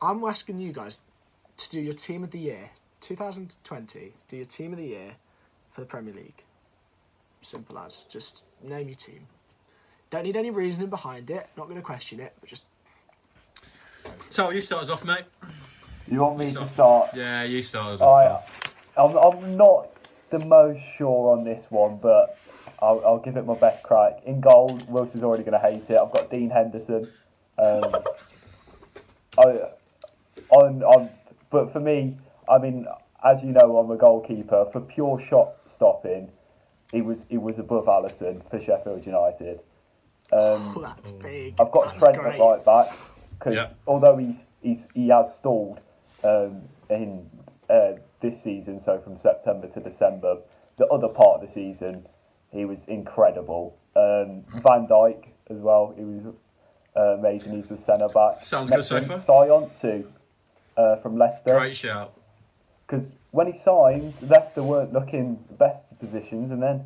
I'm asking you guys to do your team of the year, 2020. Do your team of the year for the Premier League. Simple as. Just name your team. Don't need any reasoning behind it. Not going to question it, but just. So you start us off, mate. You want me to start? Yeah, you start us off. I'm not the most sure on this one, but I'll give it my best crack. In goal, Wilson's already going to hate it. I've got Dean Henderson. But for me, I mean, as you know, I'm a goalkeeper. For pure shot stopping, he was above Alisson for Sheffield United. That's big. I've got Trent at right back because although he has stalled in this season, so from September to December, the other part of the season he was incredible. Van Dijk as well, he was amazing. He's the centre back. Sounds good so far. Sion too, from Leicester. Great shout. Because when he signed, Leicester weren't looking the best positions, and then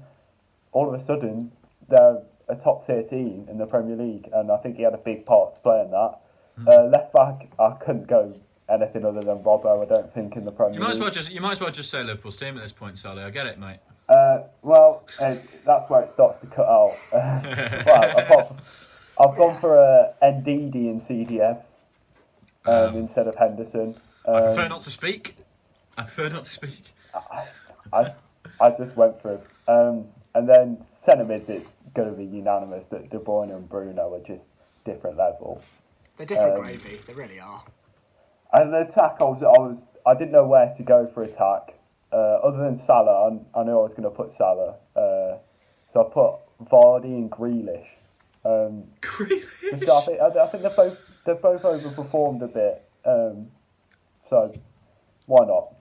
all of a sudden they're a top tier team in the Premier League, and I think he had a big part to play in that. Left back, I couldn't go anything other than Robbo. I don't think in the Premier League. You might as well just say Liverpool's team at this point, Sally. I get it, mate. That's where it starts to cut out. I've gone for Ndidi and CDF instead of Henderson. I prefer not to speak. I just went through. And then centre mid, it's going to be unanimous that De Bruyne and Bruno are just different level. They're different gravy. They really are. And the attack, I didn't know where to go for attack. Other than Salah, I knew I was going to put Salah. So I put Vardy and Grealish. Grealish? I think they've both overperformed a bit. So why not?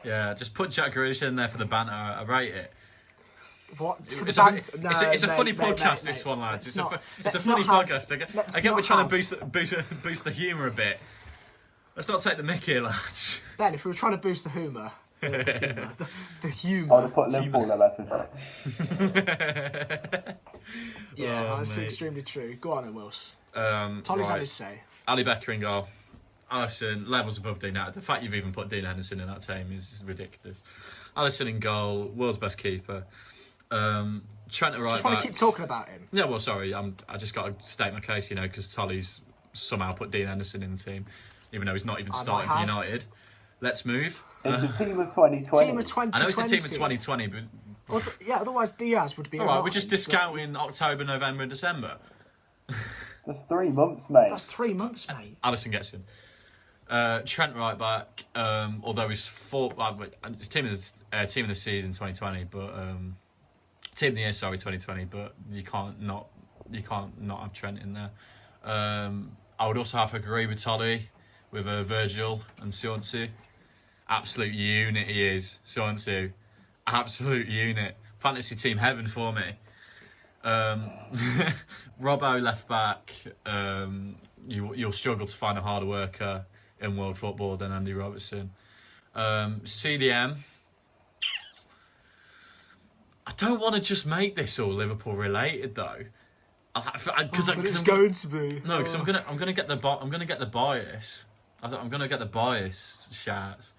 Yeah, just put Jack Grealish in there for the banter. I rate it. What? It's a funny podcast, this one, lads. It's a funny podcast. I get we're trying to boost the humour a bit. Let's not take the mick here, lads. Ben, if we were trying to boost the humour, the humour. I would have put Liverpool at left. Yeah, that's extremely true. Go on then, Wills. Tolly's had his say. Ali Becker in goal. Alisson, levels above Dean Henderson. The fact you've even put Dean Henderson in that team is ridiculous. Alisson in goal, world's best keeper. Trent at right back. Just want to keep talking about him. Yeah, well, sorry, I just got to state my case, because Tolly's somehow put Dean Henderson in the team, even though he's not even starting for United. Let's move. It's the team of 2020. Team of 2020. I know it's the team of 2020, but... otherwise Diaz would be alright, we're just discounting October, November and December. That's 3 months, mate. That's 3 months, mate. Alisson gets in. Trent right back, although he's team of the season 2020, but team of the year 2020, but you can't not have Trent in there. I would also have to agree with Tolly with Virgil and Sionsu. Absolute unit he is, Sionsu. Absolute unit. Fantasy team heaven for me. Robbo left back. You'll struggle to find a harder worker in world football than Andy Robertson. CDM. I don't want to just make this all Liverpool related though, because it's going to be. No, because I'm gonna get the bias. I'm gonna get the bias shots.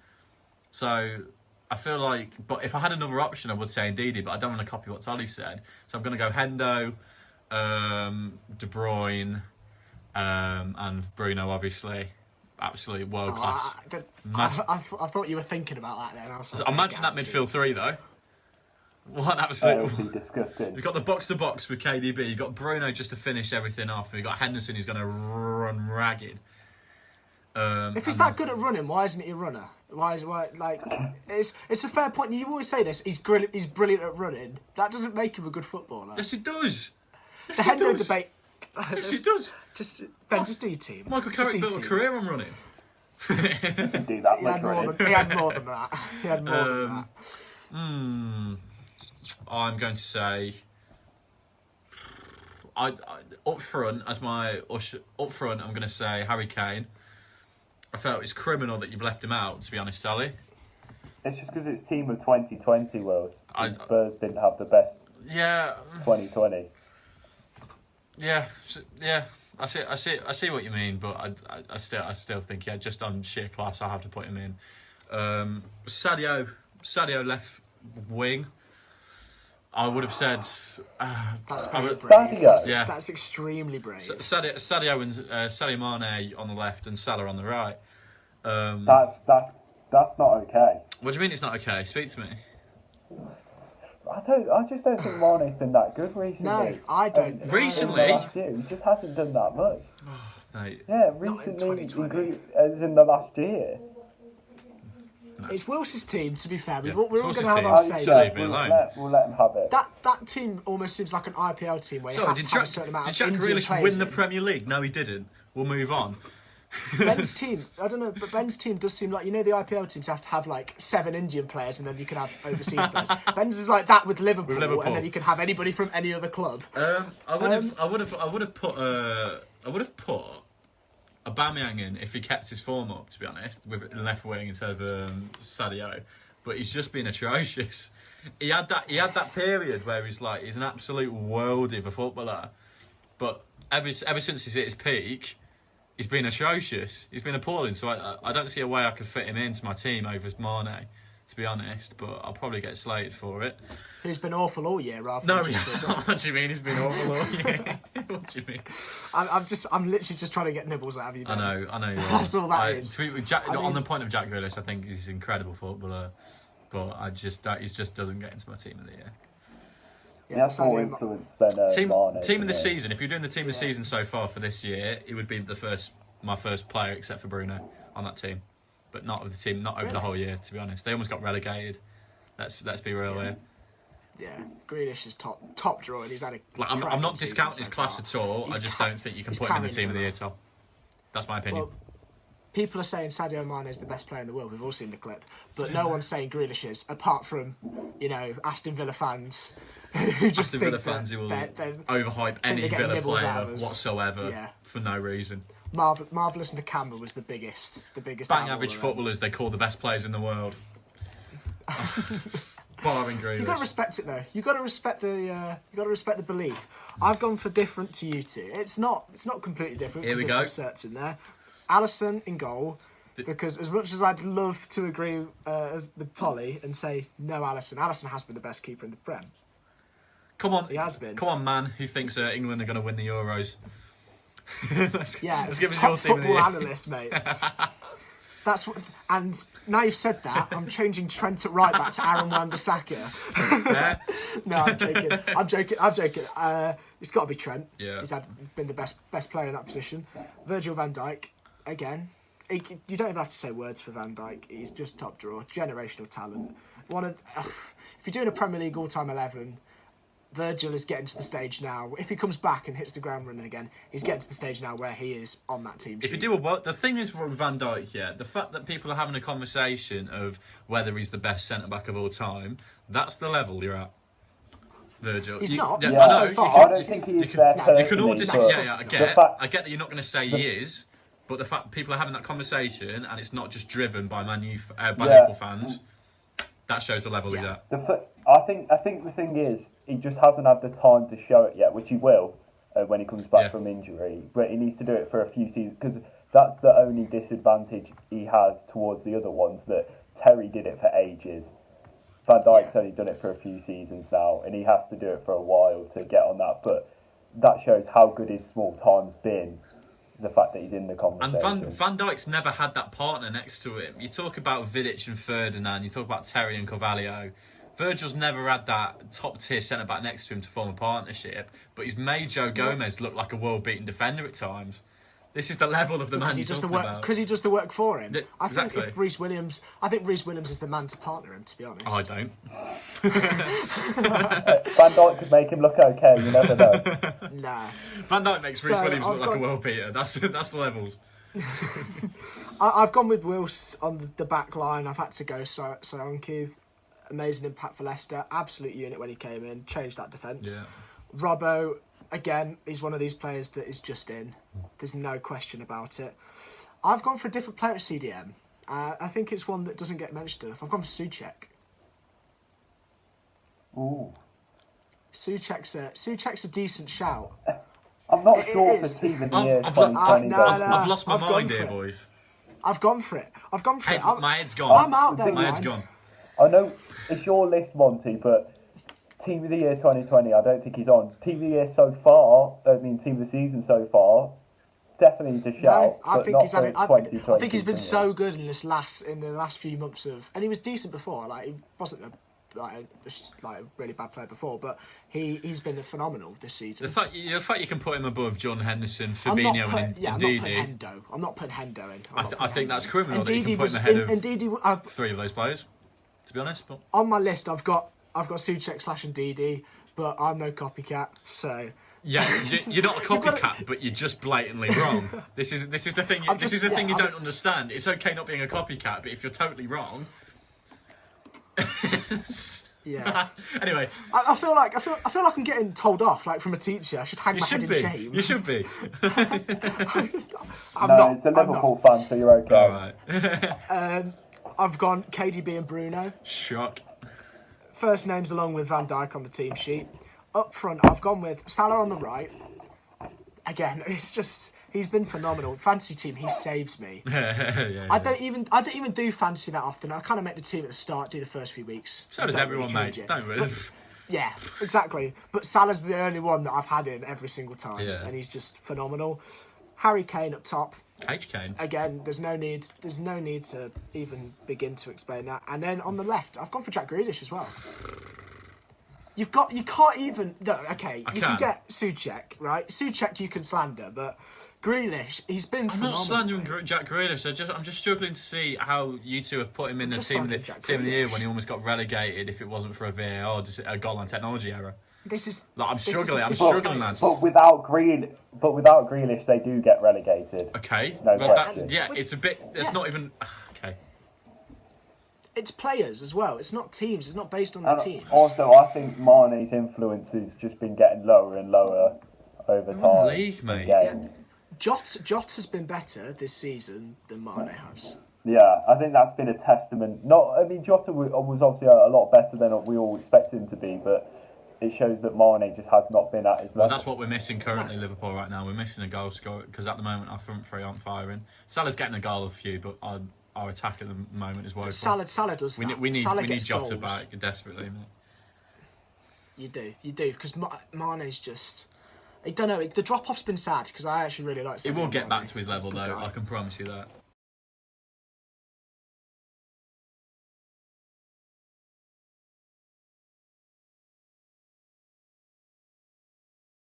So I feel like, but if I had another option, I would say Ndidi, but I don't want to copy what Tolly said. So I'm gonna go Hendo, De Bruyne, and Bruno, obviously. Absolutely world class. I thought you were thinking about that then. Imagine that midfield three though. What absolutely disgusting. You've got the box to box with KDB. You've got Bruno just to finish everything off. You've got Henderson who's going to run ragged. If he's that good at running, why isn't he a runner? It's a fair point. You always say this. He's brilliant at running. That doesn't make him a good footballer. Yes, it does. The Hendo debate. Yes, it does. Just do your team. Michael Carrick built a career on running. You can do that. He had more than that. I'm going to say, up front, I'm going to say Harry Kane. I felt it's criminal that you've left him out, to be honest, Sally. It's just because it's team of 2020, Will. Spurs didn't have the best 2020. Yeah. I see what you mean, but I still think just on sheer class, I have to put him in. Sadio left wing. I would have said that's very brave. That's extremely brave. Sadio and Sadio Mane on the left and Salah on the right. That's not okay. What do you mean it's not okay? Speak to me. I just don't think Mane's been that good recently. No, I don't. Recently? He just hasn't done that much. Mate. Yeah, recently, as in the last year. No. It's Wils's team, to be fair. Yeah, we're all going to have team. our say. We'll let him have it. That team almost seems like an IPL team where you have to have a certain amount of Indian players. Did Jack Grealish win the Premier League? No, he didn't. We'll move on. Ben's team, I don't know, but Ben's team does seem like, the IPL teams have to have like 7 Indian players and then you can have overseas players. Ben's is like that with Liverpool, and then you can have anybody from any other club. I would have put Aubameyang in if he kept his form up, to be honest, with left wing instead of Sadio. But he's just been atrocious. He had that period where he's an absolute worldie of a footballer, but ever since he's at his peak, he's been atrocious. He's been appalling. So I don't see a way I could fit him into my team over Mane, to be honest. But I'll probably get slated for it. Who's been awful all year, rather than What do you mean he's been awful all year? What do you mean? I'm literally just trying to get nibbles out of you, Ben. I know. That's all that is. On the point of Jack Grealish, I think he's an incredible footballer, but he just doesn't get into my team of the year. He has more influence than Mane. Team of the season. If you're doing the team of the season so far for this year, it would be my first player except for Bruno on that team, but not of the team, not over the whole year. To be honest, they almost got relegated. Let's be real here. Yeah, Grealish is top drawer, and he's had a. I'm not discounting his class at all. I just don't think you can put him in the team of the year, Tom. That's my opinion. Well, people are saying Sadio Mane is the best player in the world. We've all seen the clip, but no one's saying Grealish is, apart from Aston Villa fans who just Aston think Villa fans who will they're overhype any Villa player whatsoever for no reason. Marvellous Nakamba was the biggest. Bang average footballers they call the best players in the world. Barring Grealish. You've got to respect it though. You've got to respect the belief. I've gone for different to you two. It's not completely different. Here we there's go. some certs in there. Alisson in goal. Because as much as I'd love to agree with Tolly and say no, Alisson has been the best keeper in the Prem. Come on, he has been. Come on, man. Who thinks England are going to win the Euros? let's give us your top football analyst, mate. And now you've said that, I'm changing Trent at right back to Aaron Wan-Bissaka. Yeah. No, I'm joking. It's got to be Trent. Yeah. He's been the best player in that position. Virgil van Dijk, again. You don't even have to say words for Van Dijk. He's just top drawer, generational talent. If you're doing a Premier League all-time 11, Virgil is getting to the stage now. If he comes back and hits the ground running again, he's getting to the stage now where he is on that team sheet. If you do the thing is with Van Dijk, the fact that people are having a conversation of whether he's the best centre back of all time, that's the level you're at. Virgil. He's not. Yeah, not so far. I don't think he is there personally. You can all disagree. I get that you're not going to say he is, but the fact people are having that conversation and it's not just driven by Liverpool fans, that shows the level he's at. I think the thing is, he just hasn't had the time to show it yet, which he will when he comes back from injury. But he needs to do it for a few seasons because that's the only disadvantage he has towards the other ones. That Terry did it for ages. Van Dijk's only done it for a few seasons now, and he has to do it for a while to get on that. But that shows how good his small time's been. The fact that he's in the conversation. And Van Dijk's never had that partner next to him. You talk about Vidic and Ferdinand. You talk about Terry and Carvalho. Virgil's never had that top-tier centre-back next to him to form a partnership, but he's made Joe Gomez look like a world-beaten defender at times. This is the level of the man you're talking about. Because he does the work for him. Exactly. I think Reece Williams is the man to partner him, to be honest. I don't. Van Dijk could make him look okay, you never know. Nah. Van Dijk makes Reece Williams look like a world-beater. That's the levels. I've gone with Wills on the back line. I've had to go Soyuncu. Amazing impact for Leicester. Absolute unit when he came in. Changed that defence. Yeah. Robbo, again, he's one of these players that is just in. There's no question about it. I've gone for a different player at CDM. I think it's one that doesn't get mentioned enough. I've gone for Souček. Ooh. Souček's a decent shout. I'm not It sure is. for team of the year I've 2020. no, though. no. I've lost my I've gone mind for here, it. boys. I've gone for it. My head's gone. I'm out there, My head's man. gone. I know it's your list, Monty, but team of the year 2020, I don't think he's on. Team of the year so far, team of the season so far, definitely to shout. No, I but think not he's had for it. I 2020 think he's been season. so good in the last few months of, and he was decent before. Like he wasn't a really bad player before, but he's been phenomenal this season. The fact you can put him above John Henderson, I'm not Fabinho, and I'm not putting Ndidi, Hendo. I'm not putting Hendo in. I think that's criminal And that you Ndidi can put was him ahead of Ndidi. three of those players. To be honest, but On my list, I've got Souček / Ndidi, but I'm no copycat, so. yeah, you're not a copycat, but you're just blatantly wrong. This is the thing. This is the thing you don't understand. It's okay not being a copycat, but if you're totally wrong. Yeah. Anyway, I feel like I'm getting told off like from a teacher. I should hang you my head should in be. shame. You should be. I'm No, not. it's a I'm not. Liverpool fan, so you're okay. All right. I've gone KDB and Bruno. Shock. First names along with Van Dijk on the team sheet. Up front, I've gone with Salah on the right. Again, it's just he's been phenomenal. Fantasy team, he saves me. Yeah. I don't even do fantasy that often. I kind of make the team at the start, do the first few weeks. So does Don't everyone, really mate. change it. Don't really. Yeah, exactly. But Salah's the only one that I've had in every single time, Yeah. and he's just phenomenal. Harry Kane up top. H. Kane. Again, there's no need to even begin to explain that. And then on the left, I've gone for Jack Grealish as well. You can't even. No, okay, you can get Souček, right? Souček you can slander, but Grealish, he's been I'm phenomenal. not slandering Jack Grealish. I'm just struggling to see how you two have put him in the Just team of the, slandering Jack team of the year Grealish. when he almost got relegated if it wasn't for a VAR, just a goal line technology error. This is. Like, I'm this is- struggling. I'm this is struggling, players. lads. But without Grealish, they do get relegated. Okay. No Well, question. it's a bit. It's Yeah. not even. Okay. It's players as well. It's not teams. It's not based on the And teams. also, I think Mane's influence has just been getting lower and lower over time. league, mate. Again. Jot has been better this season than Mane has. Yeah, I think that's been a testament. Jota was obviously a lot better than we all expected him to be, but it shows that Mane just has not been at his level. Well, that's what we're missing currently, Liverpool, right now. We're missing a goal scorer because at the moment our front three aren't firing. Salah's getting a goal a few, but our attack at the moment is woeful. Salah does that. We Salah need gets Jota goals. back desperately, mate. You do, because Mane's just. I don't know. The drop off's been sad because I actually really like. He will Sadio get Mane. back to his He's a level good though. guy. I can promise you that.